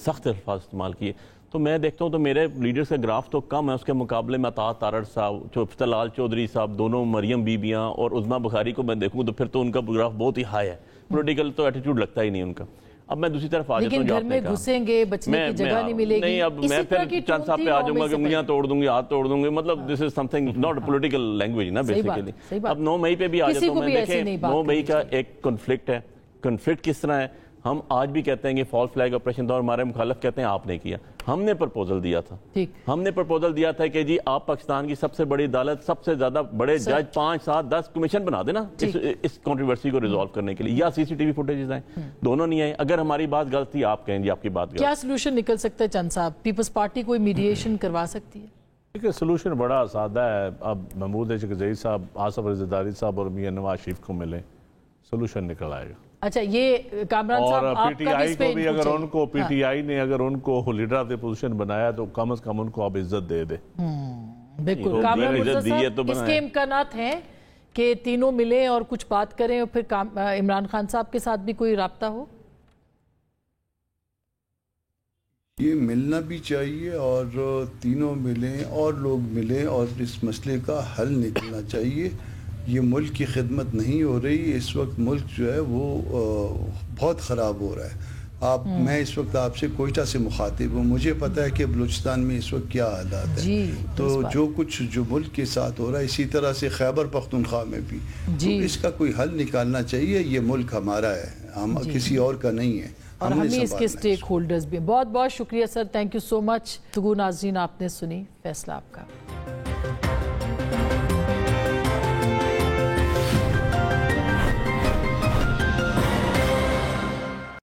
E: سخت الفاظ استعمال کیے, تو میں دیکھتا ہوں تو میرے لیڈرز کا گراف تو کم ہے. اس کے مقابلے میں عطا تارڑ صاحب, طلال چودھری صاحب, دونوں مریم بیبیاں اور عظمیٰ بخاری کو میں دیکھوں تو پھر تو ان کا گراف بہت ہی ہائی ہے. پولیٹیکل تو ایٹیٹیوڈ لگتا ہی نہیں ان کا. اب میں دوسری طرف آ جاتا ہوں,
B: لیکن گھر میں گھسیں گے, بچنے کی جگہ نہیں ملے گی.
E: نہیں, اب میں پھر چند صاحب پہ آ جاؤں گا کہ انگلیاں توڑ دوں گی, ہاتھ توڑ دوں گی. مطلب this is something not political language نا بیسیکلی. اب 9 مئی پہ بھی آ جاتا ہوں میں. دیکھیں 9 مئی کا ایک کنفلکٹ ہے. کنفلکٹ کس طرح ہے؟ ہم آج بھی کہتے ہیں کہ فال فلیگ آپریشن تھا اور ہمارے مخالف کہتے ہیں آپ نے کیا. ہم نے پرپوزل دیا تھا, ہم نے پرپوزل دیا تھا کہ جی آپ پاکستان کی سب سے بڑی عدالت, سب سے زیادہ بڑے جج 5, 7, 10 کمیشن بنا دینا اس کنٹروورسی کو ریزالو کرنے کے لیے, یا سی سی ٹی وی فوٹیجز آئیں. دونوں نہیں آئے. اگر ہماری بات غلط تھی آپ کہیں جی آپ کی بات غلط.
B: کیا سلوشن نکل سکتا ہے چند صاحب؟ پیپلز پارٹی کوئی میڈیشن کروا سکتی ہے؟
C: دیکھیں سلوشن بڑا سادہ ہے. اب محمود چکزئی صاحب, آصف علی زرداری صاحب اور میاں نواز شریف کو ملیں, سلوشن نکل آئے گا.
B: اچھا یہ کامران صاحب
C: اور پی ٹی آئی کو بھی اگر ان کو پی ٹی آئی نے اگر ان کو لیڈر آف دی پوزیشن بنایا تو کم از کم ان کو اب عزت دے دے.
B: بالکل. کامران مرزا صاحب اس کے امکانات ہیں کہ تینوں ملیں اور کچھ بات کریں اور پھر عمران خان صاحب کے ساتھ بھی کوئی رابطہ ہو؟
D: یہ ملنا بھی چاہیے اور تینوں ملیں اور لوگ ملیں اور اس مسئلے کا حل نکلنا چاہیے. یہ ملک کی خدمت نہیں ہو رہی اس وقت. ملک جو ہے وہ بہت خراب ہو رہا ہے. میں اس وقت آپ سے کوئٹہ سے مخاطب ہوں, مجھے پتہ ہے کہ بلوچستان میں اس وقت کیا حالات ہیں. تو جو کچھ جو ملک کے ساتھ ہو رہا ہے اسی طرح سے خیبر پختونخوا میں بھی, تو اس کا کوئی حل نکالنا چاہیے. یہ ملک ہمارا ہے, ہم کسی اور کا نہیں ہے،
B: اور ہم ہی اس کے سٹیک ہولڈرز بھی ہیں. بہت بہت شکریہ سر، تھینک یو سو مچ. گفتگو ناظرین آپ نے سنی، فیصلہ آپ کا.